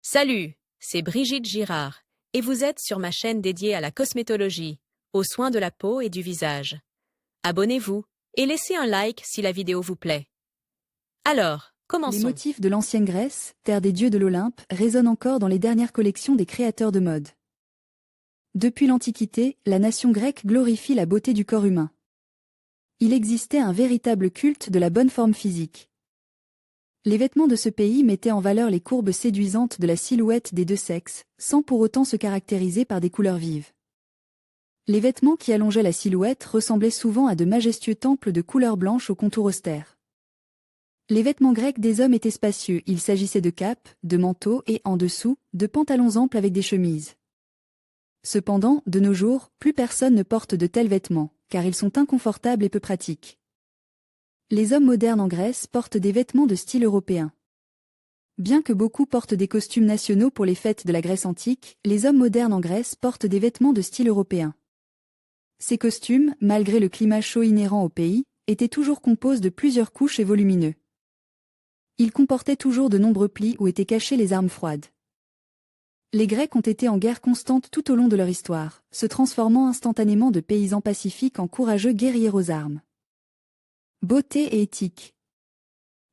Salut, c'est Brigitte Girard, et vous êtes sur ma chaîne dédiée à la cosmétologie, aux soins de la peau et du visage. Abonnez-vous et laissez un like si la vidéo vous plaît. Alors, Les commençons. motifs de l'ancienne Grèce, terre des dieux de l'Olympe, résonnent encore dans les dernières collections des créateurs de mode. Depuis l'Antiquité, la nation grecque glorifie la beauté du corps humain. Il existait un véritable culte de la bonne forme physique. Les vêtements de ce pays mettaient en valeur les courbes séduisantes de la silhouette des deux sexes, sans pour autant se caractériser par des couleurs vives. Les vêtements qui allongeaient la silhouette ressemblaient souvent à de majestueux temples de couleur blanche aux contours austères. Les vêtements grecs des hommes étaient spacieux, il s'agissait de capes, de manteaux et, en dessous, de pantalons amples avec des chemises. Cependant, de nos jours, plus personne ne porte de tels vêtements, car ils sont inconfortables et peu pratiques. Les hommes modernes en Grèce portent des vêtements de style européen. Bien que beaucoup portent des costumes nationaux pour les fêtes de la Grèce antique, les hommes modernes en Grèce portent des vêtements de style européen. Ces costumes, malgré le climat chaud inhérent au pays, étaient toujours composés de plusieurs couches et volumineux. Ils comportaient toujours de nombreux plis où étaient cachées les armes froides. Les Grecs ont été en guerre constante tout au long de leur histoire, se transformant instantanément de paysans pacifiques en courageux guerriers aux armes. Beauté et éthique.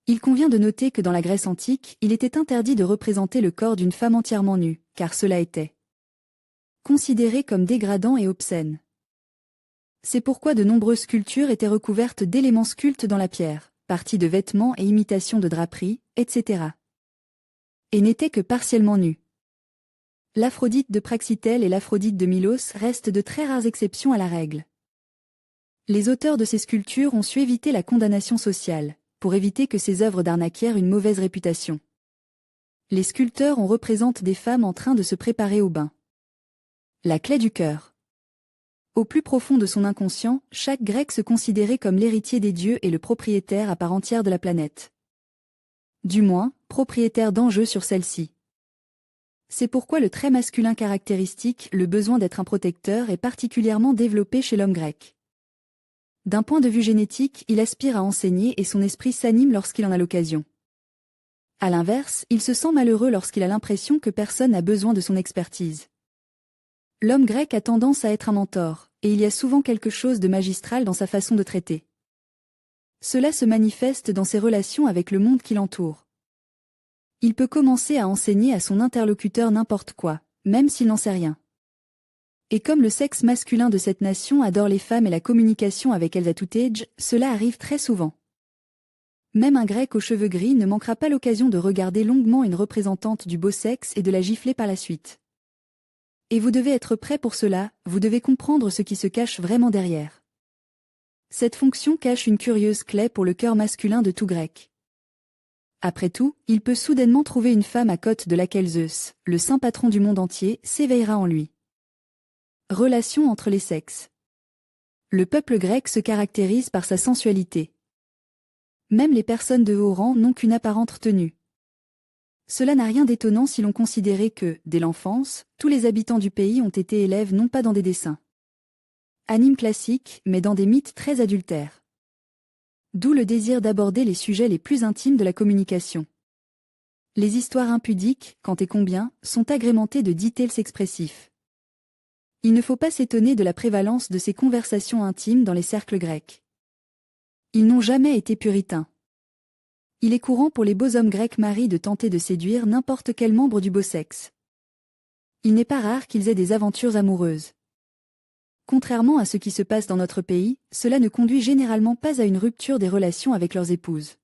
Il convient de noter que dans la Grèce antique, il était interdit de représenter le corps d'une femme entièrement nue, car cela était considéré comme dégradant et obscène. C'est pourquoi de nombreuses sculptures étaient recouvertes d'éléments sculptés dans la pierre, parties de vêtements et imitations de draperies, etc. Et n'étaient que partiellement nues. L'Aphrodite de Praxitèle et l'Aphrodite de Milos restent de très rares exceptions à la règle. Les auteurs de ces sculptures ont su éviter la condamnation sociale, pour éviter que ces œuvres d'art n'acquièrent une mauvaise réputation. Les sculpteurs en représentent des femmes en train de se préparer au bain. La clé du cœur. Au plus profond de son inconscient, chaque Grec se considérait comme l'héritier des dieux et le propriétaire à part entière de la planète. Du moins, propriétaire d'enjeux sur celle-ci. C'est pourquoi le trait masculin caractéristique, le besoin d'être un protecteur, est particulièrement développé chez l'homme grec. D'un point de vue génétique, il aspire à enseigner et son esprit s'anime lorsqu'il en a l'occasion. À l'inverse, il se sent malheureux lorsqu'il a l'impression que personne n'a besoin de son expertise. L'homme grec a tendance à être un mentor, et il y a souvent quelque chose de magistral dans sa façon de traiter. Cela se manifeste dans ses relations avec le monde qui l'entoure. Il peut commencer à enseigner à son interlocuteur n'importe quoi, même s'il n'en sait rien. Et comme le sexe masculin de cette nation adore les femmes et la communication avec elles à tout âge, cela arrive très souvent. Même un grec aux cheveux gris ne manquera pas l'occasion de regarder longuement une représentante du beau sexe et de la gifler par la suite. Et vous devez être prêt pour cela, vous devez comprendre ce qui se cache vraiment derrière. Cette fonction cache une curieuse clé pour le cœur masculin de tout grec. Après tout, il peut soudainement trouver une femme à côte de laquelle Zeus, le saint patron du monde entier, s'éveillera en lui. Relation entre les sexes. Le peuple grec se caractérise par sa sensualité. Même les personnes de haut rang n'ont qu'une apparente tenue. Cela n'a rien d'étonnant si l'on considérait que, dès l'enfance, tous les habitants du pays ont été élèves non pas dans des dessins animes classiques, mais dans des mythes très adultères. D'où le désir d'aborder les sujets les plus intimes de la communication. Les histoires impudiques, quand et combien, sont agrémentées de details expressifs. Il ne faut pas s'étonner de la prévalence de ces conversations intimes dans les cercles grecs. Ils n'ont jamais été puritains. Il est courant pour les beaux hommes grecs maris de tenter de séduire n'importe quel membre du beau sexe. Il n'est pas rare qu'ils aient des aventures amoureuses. Contrairement à ce qui se passe dans notre pays, cela ne conduit généralement pas à une rupture des relations avec leurs épouses.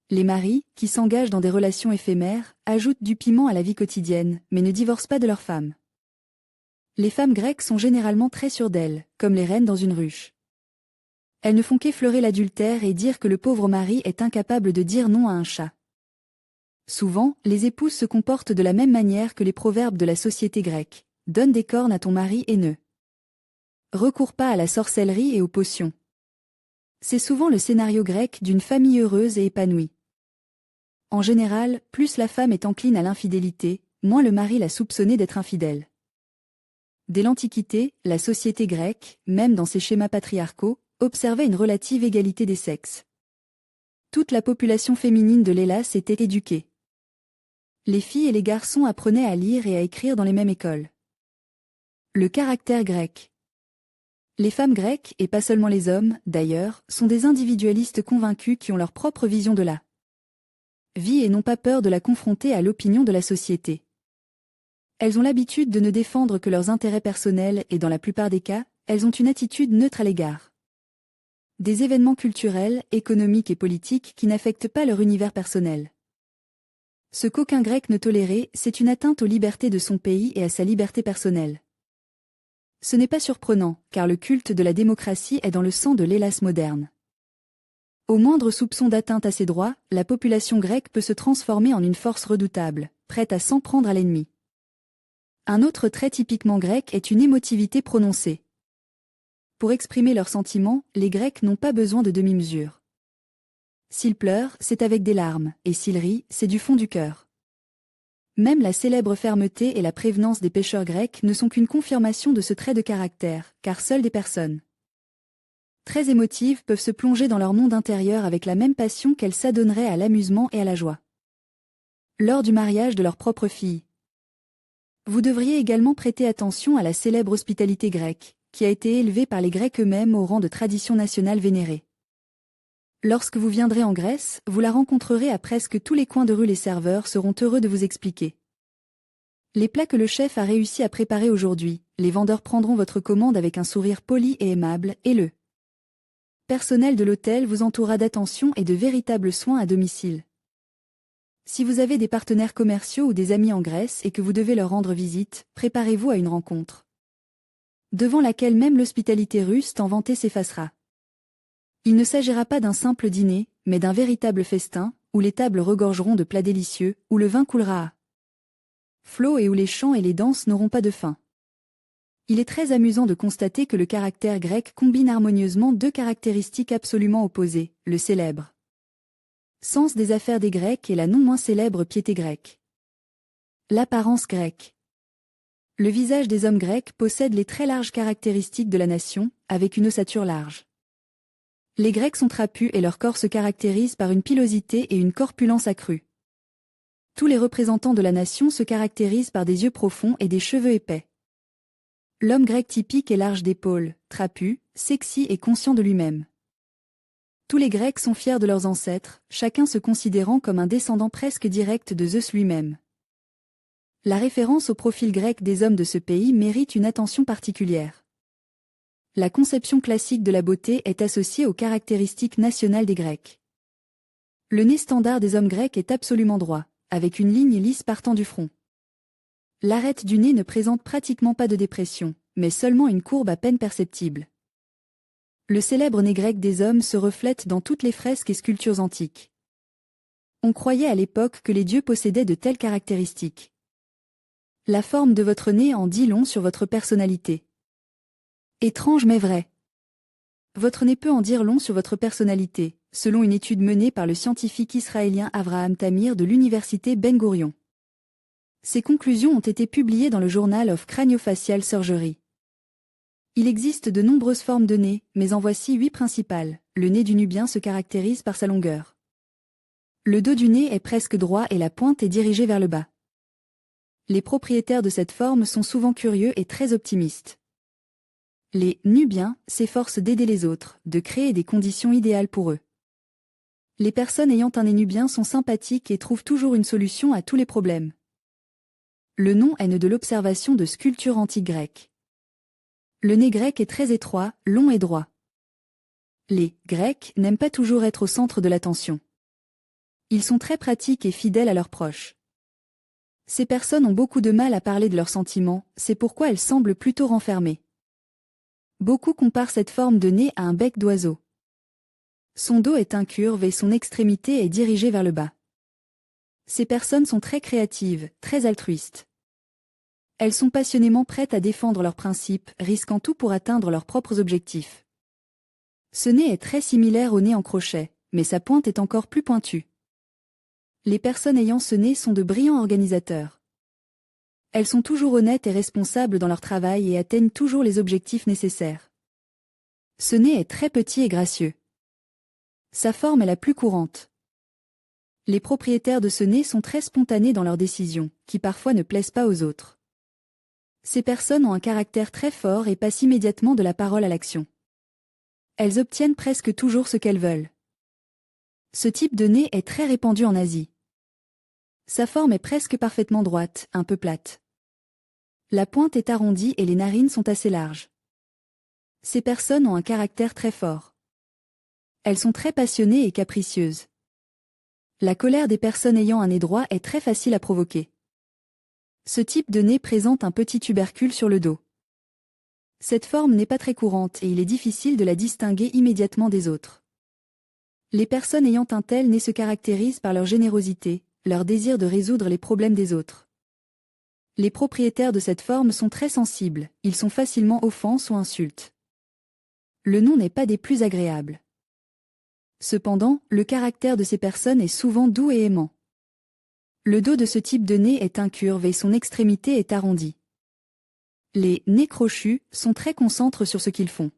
Les maris, qui s'engagent dans des relations éphémères, ajoutent du piment à la vie quotidienne, mais ne divorcent pas de leurs femmes. Les femmes grecques sont généralement très sûres d'elles, comme les reines dans une ruche. Elles ne font qu'effleurer l'adultère et dire que le pauvre mari est incapable de dire non à un chat. Souvent, les épouses se comportent de la même manière que les proverbes de la société grecque. Donne des cornes à ton mari et ne recours pas à la sorcellerie et aux potions. C'est souvent le scénario grec d'une famille heureuse et épanouie. En général, plus la femme est encline à l'infidélité, moins le mari l'a soupçonnée d'être infidèle. Dès l'Antiquité, la société grecque, même dans ses schémas patriarcaux, observait une relative égalité des sexes. Toute la population féminine de l'Hélas était éduquée. Les filles et les garçons apprenaient à lire et à écrire dans les mêmes écoles. Le caractère grec. Les femmes grecques, et pas seulement les hommes, d'ailleurs, sont des individualistes convaincus qui ont leur propre vision de la vie et n'ont pas peur de la confronter à l'opinion de la société. Elles ont l'habitude de ne défendre que leurs intérêts personnels et dans la plupart des cas, elles ont une attitude neutre à l'égard des événements culturels, économiques et politiques qui n'affectent pas leur univers personnel. Ce qu'aucun Grec ne tolérait, c'est une atteinte aux libertés de son pays et à sa liberté personnelle. Ce n'est pas surprenant, car le culte de la démocratie est dans le sang de l'Hellas moderne. Au moindre soupçon d'atteinte à ses droits, la population grecque peut se transformer en une force redoutable, prête à s'en prendre à l'ennemi. Un autre trait typiquement grec est une émotivité prononcée. Pour exprimer leurs sentiments, les Grecs n'ont pas besoin de demi-mesure. S'ils pleurent, c'est avec des larmes, et s'ils rient, c'est du fond du cœur. Même la célèbre fermeté et la prévenance des pêcheurs grecs ne sont qu'une confirmation de ce trait de caractère, car seules des personnes très émotives peuvent se plonger dans leur monde intérieur avec la même passion qu'elles s'adonneraient à l'amusement et à la joie. Lors du mariage de leur propre fille. Vous devriez également prêter attention à la célèbre hospitalité grecque, qui a été élevée par les Grecs eux-mêmes au rang de tradition nationale vénérée. Lorsque vous viendrez en Grèce, vous la rencontrerez à presque tous les coins de rue. Les serveurs seront heureux de vous expliquer les plats que le chef a réussi à préparer aujourd'hui. Les vendeurs prendront votre commande avec un sourire poli et aimable, et le personnel de l'hôtel vous entourera d'attention et de véritables soins à domicile. Si vous avez des partenaires commerciaux ou des amis en Grèce et que vous devez leur rendre visite, préparez-vous à une rencontre devant laquelle même l'hospitalité russe tant vantée s'effacera. Il ne s'agira pas d'un simple dîner, mais d'un véritable festin, où les tables regorgeront de plats délicieux, où le vin coulera à flot et où les chants et les danses n'auront pas de fin. Il est très amusant de constater que le caractère grec combine harmonieusement deux caractéristiques absolument opposées, le célèbre sens des affaires des Grecs et la non moins célèbre piété grecque. L'apparence grecque. Le visage des hommes grecs possède les très larges caractéristiques de la nation, avec une ossature large. Les Grecs sont trapus et leur corps se caractérise par une pilosité et une corpulence accrue. Tous les représentants de la nation se caractérisent par des yeux profonds et des cheveux épais. L'homme grec typique est large d'épaules, trapu, sexy et conscient de lui-même. Tous les Grecs sont fiers de leurs ancêtres, chacun se considérant comme un descendant presque direct de Zeus lui-même. La référence au profil grec des hommes de ce pays mérite une attention particulière. La conception classique de la beauté est associée aux caractéristiques nationales des Grecs. Le nez standard des hommes grecs est absolument droit, avec une ligne lisse partant du front. L'arête du nez ne présente pratiquement pas de dépression, mais seulement une courbe à peine perceptible. Le célèbre nez grec des hommes se reflète dans toutes les fresques et sculptures antiques. On croyait à l'époque que les dieux possédaient de telles caractéristiques. La forme de votre nez en dit long sur votre personnalité. Étrange mais vrai. Votre nez peut en dire long sur votre personnalité, selon une étude menée par le scientifique israélien Avraham Tamir de l'université Ben Gurion. Ces conclusions ont été publiées dans le Journal of Craniofacial Surgery. Il existe de nombreuses formes de nez, mais en voici 8 principales. Le nez du Nubien se caractérise par sa longueur. Le dos du nez est presque droit et la pointe est dirigée vers le bas. Les propriétaires de cette forme sont souvent curieux et très optimistes. Les Nubiens s'efforcent d'aider les autres, de créer des conditions idéales pour eux. Les personnes ayant un nez nubien sont sympathiques et trouvent toujours une solution à tous les problèmes. Le nom est né de l'observation de sculptures antiques grecques. Le nez grec est très étroit, long et droit. Les Grecs n'aiment pas toujours être au centre de l'attention. Ils sont très pratiques et fidèles à leurs proches. Ces personnes ont beaucoup de mal à parler de leurs sentiments, c'est pourquoi elles semblent plutôt renfermées. Beaucoup comparent cette forme de nez à un bec d'oiseau. Son dos est incurve et son extrémité est dirigée vers le bas. Ces personnes sont très créatives, très altruistes. Elles sont passionnément prêtes à défendre leurs principes, risquant tout pour atteindre leurs propres objectifs. Ce nez est très similaire au nez en crochet, mais sa pointe est encore plus pointue. Les personnes ayant ce nez sont de brillants organisateurs. Elles sont toujours honnêtes et responsables dans leur travail et atteignent toujours les objectifs nécessaires. Ce nez est très petit et gracieux. Sa forme est la plus courante. Les propriétaires de ce nez sont très spontanés dans leurs décisions, qui parfois ne plaisent pas aux autres. Ces personnes ont un caractère très fort et passent immédiatement de la parole à l'action. Elles obtiennent presque toujours ce qu'elles veulent. Ce type de nez est très répandu en Asie. Sa forme est presque parfaitement droite, un peu plate. La pointe est arrondie et les narines sont assez larges. Ces personnes ont un caractère très fort. Elles sont très passionnées et capricieuses. La colère des personnes ayant un nez droit est très facile à provoquer. Ce type de nez présente un petit tubercule sur le dos. Cette forme n'est pas très courante et il est difficile de la distinguer immédiatement des autres. Les personnes ayant un tel nez se caractérisent par leur générosité, leur désir de résoudre les problèmes des autres. Les propriétaires de cette forme sont très sensibles, ils sont facilement offenses ou insultes. Le nom n'est pas des plus agréables. Cependant, le caractère de ces personnes est souvent doux et aimant. Le dos de ce type de nez est incurve et son extrémité est arrondie. Les nez crochus sont très concentrés sur ce qu'ils font.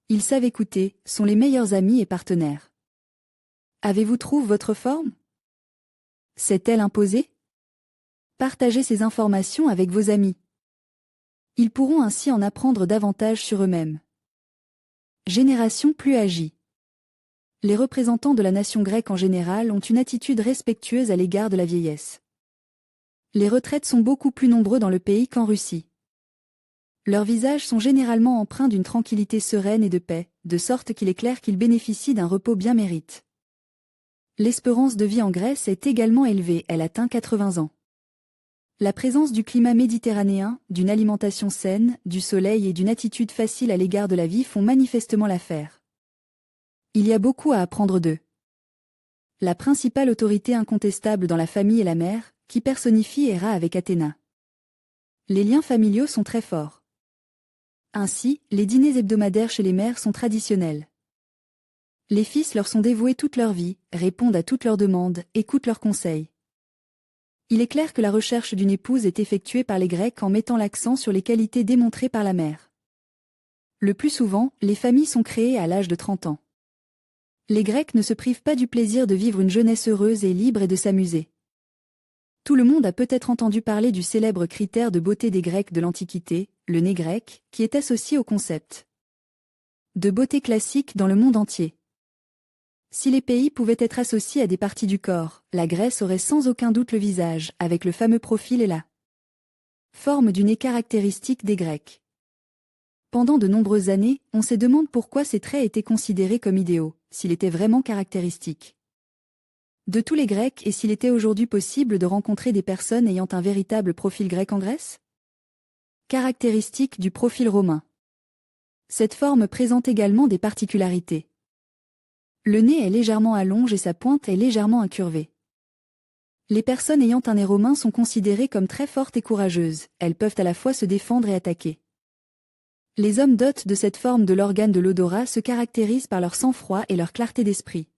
Ils savent écouter, sont les meilleurs amis et partenaires. Avez-vous trouvé votre forme? S'est-elle imposée? Partagez ces informations avec vos amis. Ils pourront ainsi en apprendre davantage sur eux-mêmes. Génération plus agie. Les représentants de la nation grecque en général ont une attitude respectueuse à l'égard de la vieillesse. Les retraites sont beaucoup plus nombreux dans le pays qu'en Russie. Leurs visages sont généralement empreints d'une tranquillité sereine et de paix, de sorte qu'il est clair qu'ils bénéficient d'un repos bien mérité. L'espérance de vie en Grèce est également élevée, elle atteint 80 ans. La présence du climat méditerranéen, d'une alimentation saine, du soleil et d'une attitude facile à l'égard de la vie font manifestement l'affaire. Il y a beaucoup à apprendre d'eux. La principale autorité incontestable dans la famille est la mère, qui personnifie Héra avec Athéna. Les liens familiaux sont très forts. Ainsi, les dîners hebdomadaires chez les mères sont traditionnels. Les fils leur sont dévoués toute leur vie, répondent à toutes leurs demandes, écoutent leurs conseils. Il est clair que la recherche d'une épouse est effectuée par les Grecs en mettant l'accent sur les qualités démontrées par la mère. Le plus souvent, les familles sont créées à l'âge de 30 ans. Les Grecs ne se privent pas du plaisir de vivre une jeunesse heureuse et libre et de s'amuser. Tout le monde a peut-être entendu parler du célèbre critère de beauté des Grecs de l'Antiquité, le nez grec, qui est associé au concept de beauté classique dans le monde entier. Si les pays pouvaient être associés à des parties du corps, la Grèce aurait sans aucun doute le visage, avec le fameux profil et la forme du nez caractéristique des Grecs. Pendant de nombreuses années, on se demande pourquoi ces traits étaient considérés comme idéaux, s'ils étaient vraiment caractéristiques de tous les Grecs et s'il était aujourd'hui possible de rencontrer des personnes ayant un véritable profil grec en Grèce? Caractéristique du profil romain. Cette forme présente également des particularités. Le nez est légèrement allongé et sa pointe est légèrement incurvée. Les personnes ayant un nez romain sont considérées comme très fortes et courageuses, elles peuvent à la fois se défendre et attaquer. Les hommes dotés de cette forme de l'organe de l'odorat se caractérisent par leur sang-froid et leur clarté d'esprit.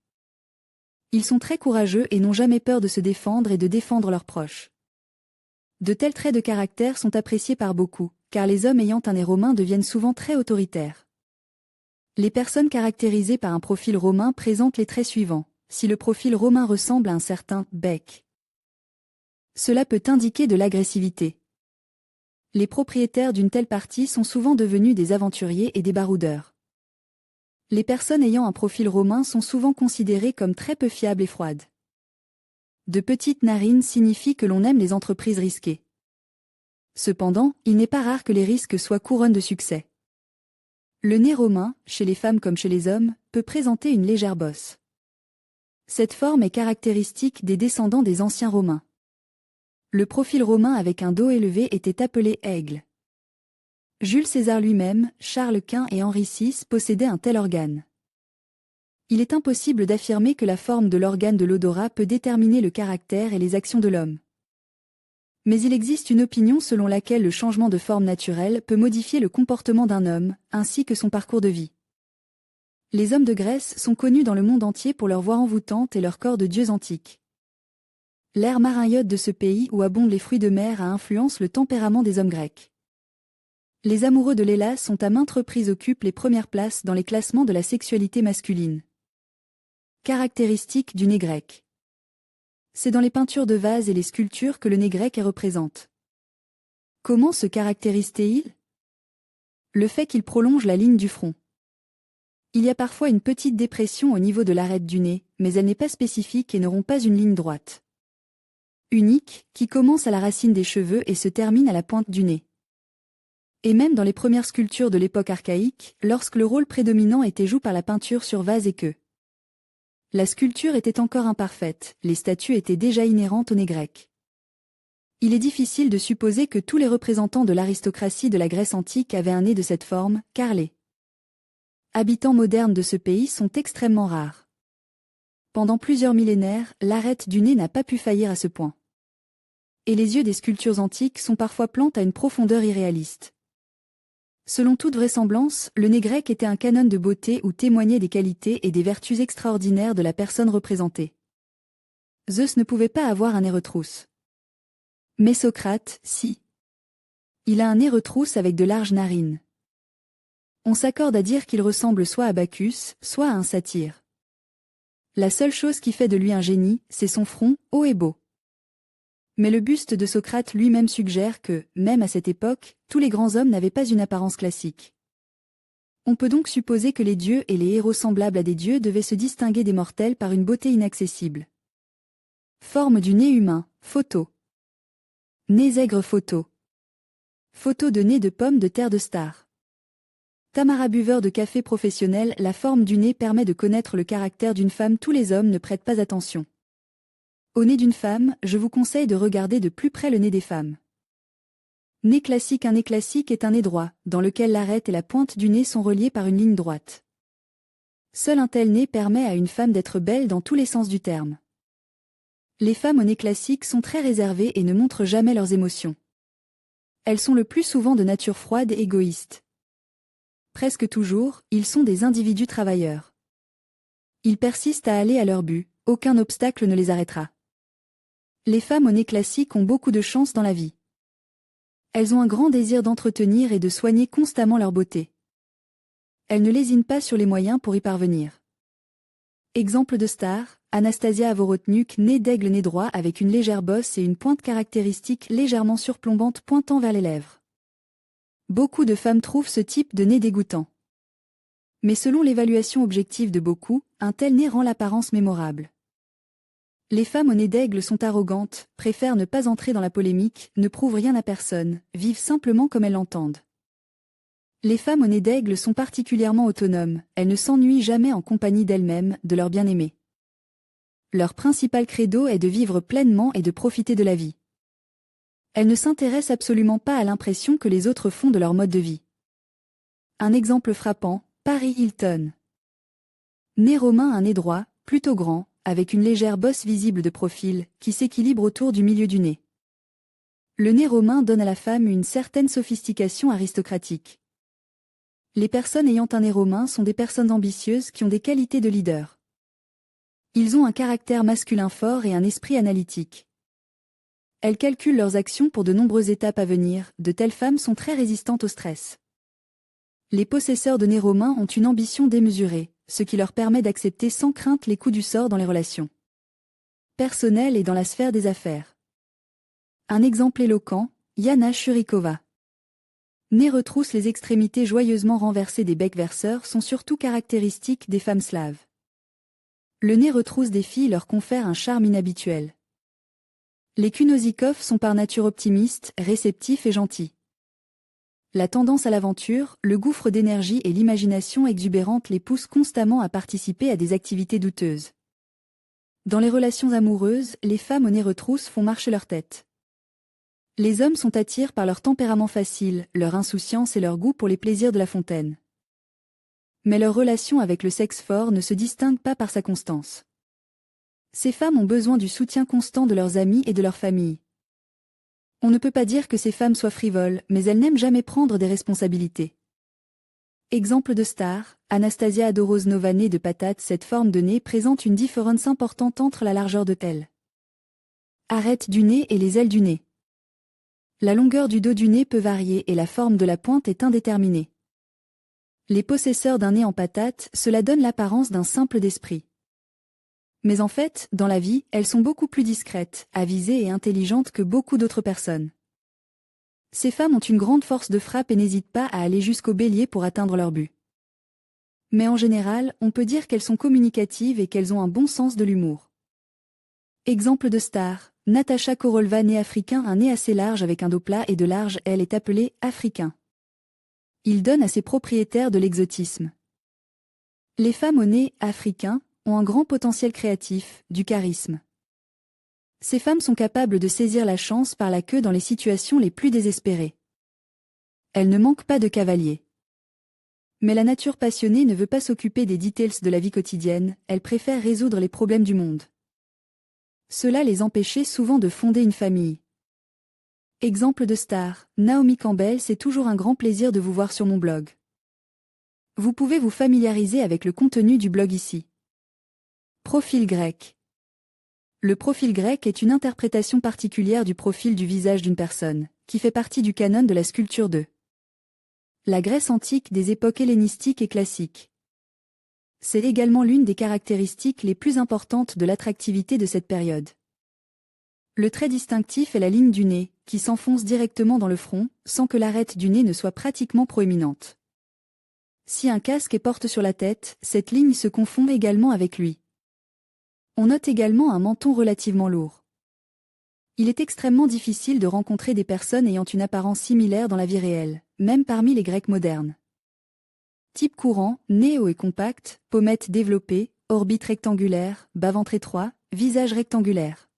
Ils sont très courageux et n'ont jamais peur de se défendre et de défendre leurs proches. De tels traits de caractère sont appréciés par beaucoup, car les hommes ayant un nez romain deviennent souvent très autoritaires. Les personnes caractérisées par un profil romain présentent les traits suivants. Si le profil romain ressemble à un certain bec, cela peut indiquer de l'agressivité. Les propriétaires d'une telle partie sont souvent devenus des aventuriers et des baroudeurs. Les personnes ayant un profil romain sont souvent considérées comme très peu fiables et froides. De petites narines signifient que l'on aime les entreprises risquées. Cependant, il n'est pas rare que les risques soient couronne de succès. Le nez romain, chez les femmes comme chez les hommes, peut présenter une légère bosse. Cette forme est caractéristique des descendants des anciens Romains. Le profil romain avec un dos élevé était appelé aigle. Jules César lui-même, Charles Quint et Henri VI possédaient un tel organe. Il est impossible d'affirmer que la forme de l'organe de l'odorat peut déterminer le caractère et les actions de l'homme. Mais il existe une opinion selon laquelle le changement de forme naturelle peut modifier le comportement d'un homme, ainsi que son parcours de vie. Les hommes de Grèce sont connus dans le monde entier pour leur voix envoûtante et leur corps de dieux antiques. L'air mariniote de ce pays où abondent les fruits de mer a influence le tempérament des hommes grecs. Les amoureux de l'Hélas sont à maintes reprises occupent les premières places dans les classements de la sexualité masculine. Caractéristiques du nez grec. C'est dans les peintures de vases et les sculptures que le nez grec est représente. Comment se caractérise-t-il? Le fait qu'il prolonge la ligne du front. Il y a parfois une petite dépression au niveau de l'arête du nez, mais elle n'est pas spécifique et ne rompt pas une ligne droite. Unique, qui commence à la racine des cheveux et se termine à la pointe du nez. Et même dans les premières sculptures de l'époque archaïque, lorsque le rôle prédominant était joué par la peinture sur vase et queue. La sculpture était encore imparfaite, les statues étaient déjà inhérentes au nez grec. Il est difficile de supposer que tous les représentants de l'aristocratie de la Grèce antique avaient un nez de cette forme, car les habitants modernes de ce pays sont extrêmement rares. Pendant plusieurs millénaires, l'arête du nez n'a pas pu faillir à ce point. Et les yeux des sculptures antiques sont parfois plantés à une profondeur irréaliste. Selon toute vraisemblance, le nez grec était un canon de beauté où témoignaient des qualités et des vertus extraordinaires de la personne représentée. Zeus ne pouvait pas avoir un nez retrousse. Mais Socrate, si. Il a un nez retrousse avec de larges narines. On s'accorde à dire qu'il ressemble soit à Bacchus, soit à un satyre. La seule chose qui fait de lui un génie, c'est son front, haut et beau. Mais le buste de Socrate lui-même suggère que, même à cette époque, tous les grands hommes n'avaient pas une apparence classique. On peut donc supposer que les dieux et les héros semblables à des dieux devaient se distinguer des mortels par une beauté inaccessible. Forme du nez humain, photo. Nez aigre photo. Photo de nez de pomme de terre de star. Tamara buveur de café professionnel. La forme du nez permet de connaître le caractère d'une femme. Tous les hommes ne prêtent pas attention au nez d'une femme. Je vous conseille de regarder de plus près le nez des femmes. Nez classique. Un nez classique est un nez droit, dans lequel l'arête et la pointe du nez sont reliées par une ligne droite. Seul un tel nez permet à une femme d'être belle dans tous les sens du terme. Les femmes au nez classique sont très réservées et ne montrent jamais leurs émotions. Elles sont le plus souvent de nature froide et égoïste. Presque toujours, ils sont des individus travailleurs. Ils persistent à aller à leur but, aucun obstacle ne les arrêtera. Les femmes au nez classique ont beaucoup de chance dans la vie. Elles ont un grand désir d'entretenir et de soigner constamment leur beauté. Elles ne lésinent pas sur les moyens pour y parvenir. Exemple de star, Anastasia Avorotnuk, nez d'aigle, nez droit avec une légère bosse et une pointe caractéristique légèrement surplombante pointant vers les lèvres. Beaucoup de femmes trouvent ce type de nez dégoûtant. Mais selon l'évaluation objective de beaucoup, un tel nez rend l'apparence mémorable. Les femmes au nez d'aigle sont arrogantes, préfèrent ne pas entrer dans la polémique, ne prouvent rien à personne, vivent simplement comme elles l'entendent. Les femmes au nez d'aigle sont particulièrement autonomes, elles ne s'ennuient jamais en compagnie d'elles-mêmes, de leur bien-aimé. Leur principal credo est de vivre pleinement et de profiter de la vie. Elles ne s'intéressent absolument pas à l'impression que les autres font de leur mode de vie. Un exemple frappant, Paris Hilton. Nez romain, un nez droit, plutôt grand, avec une légère bosse visible de profil, qui s'équilibre autour du milieu du nez. Le nez romain donne à la femme une certaine sophistication aristocratique. Les personnes ayant un nez romain sont des personnes ambitieuses qui ont des qualités de leader. Ils ont un caractère masculin fort et un esprit analytique. Elles calculent leurs actions pour de nombreuses étapes à venir, de telles femmes sont très résistantes au stress. Les possesseurs de nez romain ont une ambition démesurée, ce qui leur permet d'accepter sans crainte les coups du sort dans les relations personnelles et dans la sphère des affaires. Un exemple éloquent, Yana Shurikova. Nez retrousse, les extrémités joyeusement renversées des becs verseurs sont surtout caractéristiques des femmes slaves. Le nez retrousse des filles leur confère un charme inhabituel. Les Kunosikov sont par nature optimistes, réceptifs et gentils. La tendance à l'aventure, le gouffre d'énergie et l'imagination exubérante les poussent constamment à participer à des activités douteuses. Dans les relations amoureuses, les femmes au nez retrousse font marcher leur tête. Les hommes sont attirés par leur tempérament facile, leur insouciance et leur goût pour les plaisirs de la fontaine. Mais leur relation avec le sexe fort ne se distingue pas par sa constance. Ces femmes ont besoin du soutien constant de leurs amis et de leur famille. On ne peut pas dire que ces femmes soient frivoles, mais elles n'aiment jamais prendre des responsabilités. Exemple de star, Anastasia Adoros-Nova, nez de patate. Cette forme de nez présente une différence importante entre la largeur de telle arête du nez et les ailes du nez. La longueur du dos du nez peut varier et la forme de la pointe est indéterminée. Les possesseurs d'un nez en patate, cela donne l'apparence d'un simple d'esprit. Mais en fait, dans la vie, elles sont beaucoup plus discrètes, avisées et intelligentes que beaucoup d'autres personnes. Ces femmes ont une grande force de frappe et n'hésitent pas à aller jusqu'au bélier pour atteindre leur but. Mais en général, on peut dire qu'elles sont communicatives et qu'elles ont un bon sens de l'humour. Exemple de star, Natasha Korolva, née africain, un nez assez large avec un dos plat et de large, elle est appelée africain. Il donne à ses propriétaires de l'exotisme. Les femmes au nez africain ont un grand potentiel créatif, du charisme. Ces femmes sont capables de saisir la chance par la queue dans les situations les plus désespérées. Elles ne manquent pas de cavaliers. Mais la nature passionnée ne veut pas s'occuper des details de la vie quotidienne, elle préfère résoudre les problèmes du monde. Cela les empêchait souvent de fonder une famille. Exemple de star, Naomi Campbell, c'est toujours un grand plaisir de vous voir sur mon blog. Vous pouvez vous familiariser avec le contenu du blog ici. Profil grec. Le profil grec est une interprétation particulière du profil du visage d'une personne, qui fait partie du canon de la sculpture de la Grèce antique des époques hellénistiques et classiques. C'est également l'une des caractéristiques les plus importantes de l'attractivité de cette période. Le trait distinctif est la ligne du nez, qui s'enfonce directement dans le front, sans que l'arête du nez ne soit pratiquement proéminente. Si un casque est porté sur la tête, cette ligne se confond également avec lui. On note également un menton relativement lourd. Il est extrêmement difficile de rencontrer des personnes ayant une apparence similaire dans la vie réelle, même parmi les Grecs modernes. Type courant, nez haut et compact, pommettes développées, orbite rectangulaire, bas-ventre étroit, visage rectangulaire.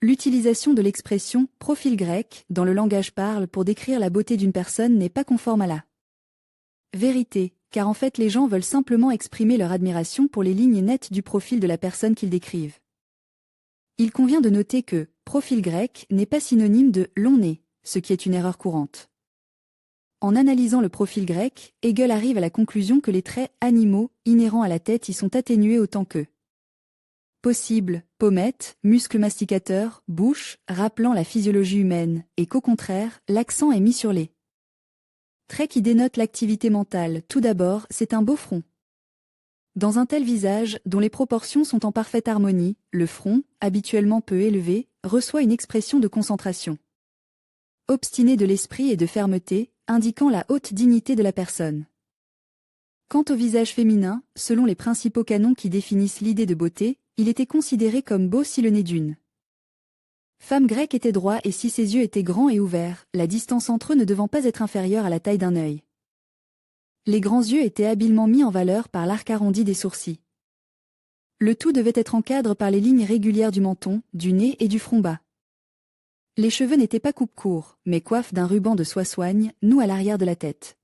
L'utilisation de l'expression « profil grec » dans le langage parle pour décrire la beauté d'une personne n'est pas conforme à la vérité, car en fait les gens veulent simplement exprimer leur admiration pour les lignes nettes du profil de la personne qu'ils décrivent. Il convient de noter que « profil grec » n'est pas synonyme de « long nez », ce qui est une erreur courante. En analysant le profil grec, Hegel arrive à la conclusion que les traits animaux inhérents à la tête y sont atténués autant que possible, pommettes, muscles masticateurs, bouche, rappelant la physiologie humaine, et qu'au contraire, l'accent est mis sur les traits qui dénotent l'activité mentale. Tout d'abord, c'est un beau front. Dans un tel visage, dont les proportions sont en parfaite harmonie, le front, habituellement peu élevé, reçoit une expression de concentration obstinée de l'esprit et de fermeté, indiquant la haute dignité de la personne. Quant au visage féminin, selon les principaux canons qui définissent l'idée de beauté, il était considéré comme beau si le nez d'une femme grecque était droit et si ses yeux étaient grands et ouverts, la distance entre eux ne devant pas être inférieure à la taille d'un œil. Les grands yeux étaient habilement mis en valeur par l'arc arrondi des sourcils. Le tout devait être en cadre par les lignes régulières du menton, du nez et du front bas. Les cheveux n'étaient pas coupe-court, mais coiffent d'un ruban de soie soigne, noué à l'arrière de la tête.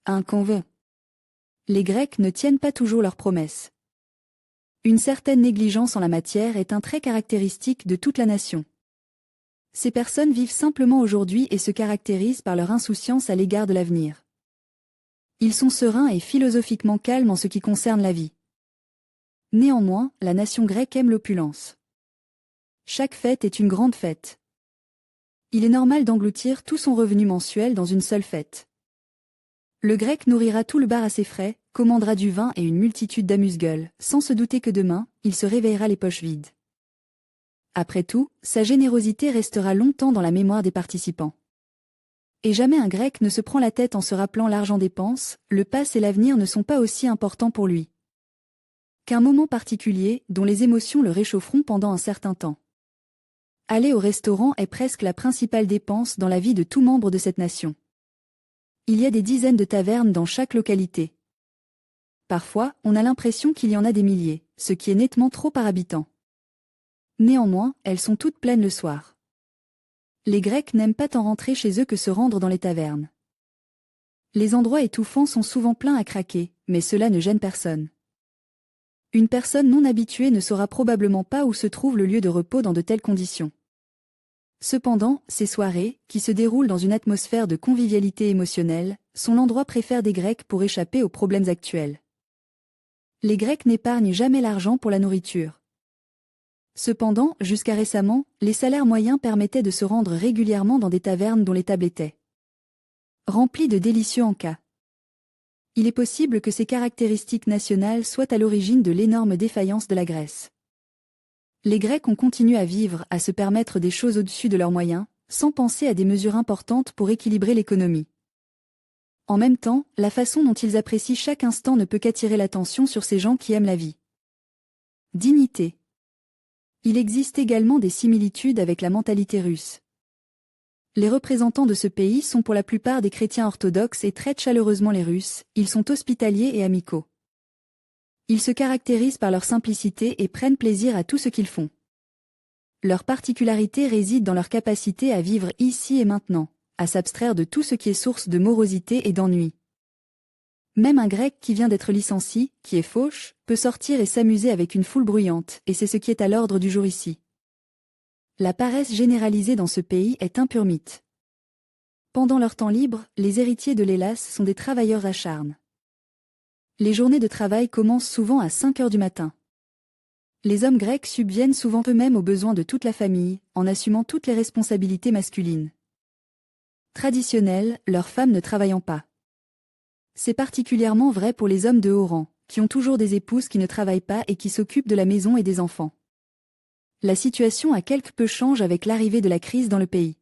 Un convainc. Les Grecs ne tiennent pas toujours leurs promesses. Une certaine négligence en la matière est un trait caractéristique de toute la nation. Ces personnes vivent simplement aujourd'hui et se caractérisent par leur insouciance à l'égard de l'avenir. Ils sont sereins et philosophiquement calmes en ce qui concerne la vie. Néanmoins, la nation grecque aime l'opulence. Chaque fête est une grande fête. Il est normal d'engloutir tout son revenu mensuel dans une seule fête. Le Grec nourrira tout le bar à ses frais, commandera du vin et une multitude d'amuse-gueules, sans se douter que demain, il se réveillera les poches vides. Après tout, sa générosité restera longtemps dans la mémoire des participants. Et jamais un Grec ne se prend la tête en se rappelant l'argent dépense, le passé et l'avenir ne sont pas aussi importants pour lui qu'un moment particulier, dont les émotions le réchaufferont pendant un certain temps. Aller au restaurant est presque la principale dépense dans la vie de tout membre de cette nation. Il y a des dizaines de tavernes dans chaque localité. Parfois, on a l'impression qu'il y en a des milliers, ce qui est nettement trop par habitant. Néanmoins, elles sont toutes pleines le soir. Les Grecs n'aiment pas tant rentrer chez eux que se rendre dans les tavernes. Les endroits étouffants sont souvent pleins à craquer, mais cela ne gêne personne. Une personne non habituée ne saura probablement pas où se trouve le lieu de repos dans de telles conditions. Cependant, ces soirées, qui se déroulent dans une atmosphère de convivialité émotionnelle, sont l'endroit préféré des Grecs pour échapper aux problèmes actuels. Les Grecs n'épargnent jamais l'argent pour la nourriture. Cependant, jusqu'à récemment, les salaires moyens permettaient de se rendre régulièrement dans des tavernes dont les tables étaient remplies de délicieux encas. Il est possible que ces caractéristiques nationales soient à l'origine de l'énorme défaillance de la Grèce. Les Grecs ont continué à vivre, à se permettre des choses au-dessus de leurs moyens, sans penser à des mesures importantes pour équilibrer l'économie. En même temps, la façon dont ils apprécient chaque instant ne peut qu'attirer l'attention sur ces gens qui aiment la vie. Dignité. Il existe également des similitudes avec la mentalité russe. Les représentants de ce pays sont pour la plupart des chrétiens orthodoxes et traitent chaleureusement les Russes, ils sont hospitaliers et amicaux. Ils se caractérisent par leur simplicité et prennent plaisir à tout ce qu'ils font. Leur particularité réside dans leur capacité à vivre ici et maintenant, à s'abstraire de tout ce qui est source de morosité et d'ennui. Même un Grec qui vient d'être licencié, qui est fauche, peut sortir et s'amuser avec une foule bruyante, et c'est ce qui est à l'ordre du jour ici. La paresse généralisée dans ce pays est un pur mythe. Pendant leur temps libre, les héritiers de l'Hélas sont des travailleurs acharnes. Les journées de travail commencent souvent à 5 heures du matin. Les hommes grecs subviennent souvent eux-mêmes aux besoins de toute la famille, en assumant toutes les responsabilités masculines. Traditionnelles, leurs femmes ne travaillant pas. C'est particulièrement vrai pour les hommes de haut rang, qui ont toujours des épouses qui ne travaillent pas et qui s'occupent de la maison et des enfants. La situation a quelque peu changé avec l'arrivée de la crise dans le pays.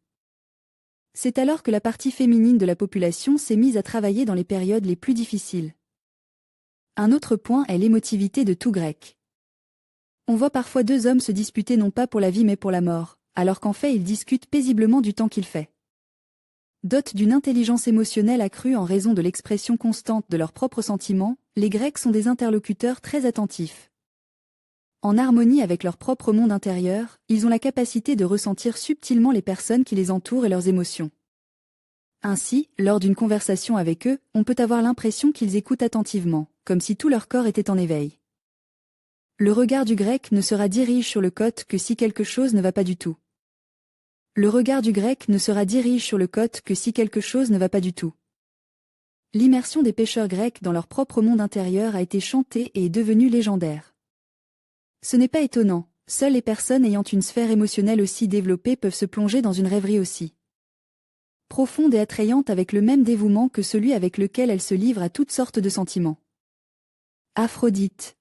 C'est alors que la partie féminine de la population s'est mise à travailler dans les périodes les plus difficiles. Un autre point est l'émotivité de tout Grec. On voit parfois deux hommes se disputer non pas pour la vie mais pour la mort, alors qu'en fait ils discutent paisiblement du temps qu'il fait. Dotés d'une intelligence émotionnelle accrue en raison de l'expression constante de leurs propres sentiments, les Grecs sont des interlocuteurs très attentifs. En harmonie avec leur propre monde intérieur, ils ont la capacité de ressentir subtilement les personnes qui les entourent et leurs émotions. Ainsi, lors d'une conversation avec eux, on peut avoir l'impression qu'ils écoutent attentivement, comme si tout leur corps était en éveil. Le regard du Grec ne sera dirigé sur le côté que si quelque chose ne va pas du tout. Le regard du Grec ne sera dirigé sur le côté que si quelque chose ne va pas du tout. L'immersion des pêcheurs grecs dans leur propre monde intérieur a été chantée et est devenue légendaire. Ce n'est pas étonnant, seules les personnes ayant une sphère émotionnelle aussi développée peuvent se plonger dans une rêverie aussi profonde et attrayante avec le même dévouement que celui avec lequel elles se livrent à toutes sortes de sentiments. Aphrodite.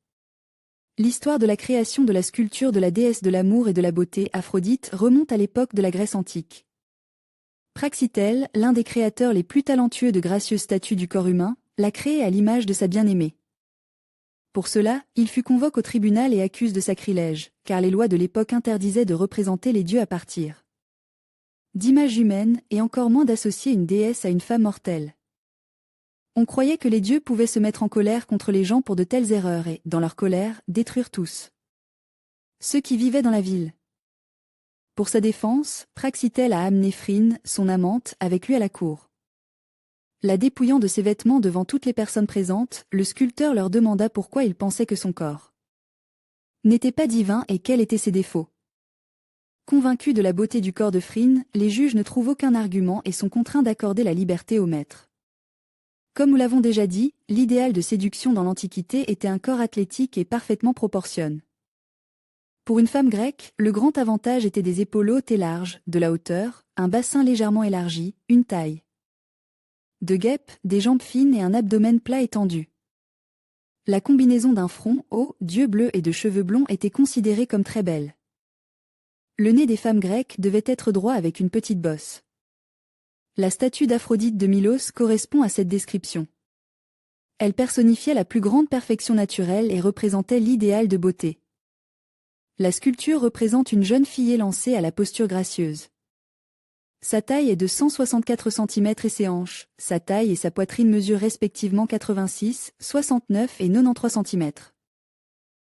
L'histoire de la création de la sculpture de la déesse de l'amour et de la beauté Aphrodite remonte à l'époque de la Grèce antique. Praxitèle, l'un des créateurs les plus talentueux de gracieuses statues du corps humain, l'a créée à l'image de sa bien-aimée. Pour cela, il fut convoqué au tribunal et accuse de sacrilège, car les lois de l'époque interdisaient de représenter les dieux à partir d'images humaines et encore moins d'associer une déesse à une femme mortelle. On croyait que les dieux pouvaient se mettre en colère contre les gens pour de telles erreurs et, dans leur colère, détruire tous ceux qui vivaient dans la ville. Pour sa défense, Praxitèle a amené Phryne, son amante, avec lui à la cour. La dépouillant de ses vêtements devant toutes les personnes présentes, le sculpteur leur demanda pourquoi il pensait que son corps n'était pas divin et quels étaient ses défauts. Convaincus de la beauté du corps de Phryne, les juges ne trouvent aucun argument et sont contraints d'accorder la liberté au maître. Comme nous l'avons déjà dit, l'idéal de séduction dans l'Antiquité était un corps athlétique et parfaitement proportionné. Pour une femme grecque, le grand avantage était des épaules hautes et larges, de la hauteur, un bassin légèrement élargi, une taille de guêpe, des jambes fines et un abdomen plat et tendu. La combinaison d'un front haut, d'yeux bleus et de cheveux blonds était considérée comme très belle. Le nez des femmes grecques devait être droit avec une petite bosse. La statue d'Aphrodite de Milos correspond à cette description. Elle personnifiait la plus grande perfection naturelle et représentait l'idéal de beauté. La sculpture représente une jeune fille élancée à la posture gracieuse. Sa taille est de 164 cm et ses hanches, sa taille et sa poitrine mesurent respectivement 86, 69 et 93 cm.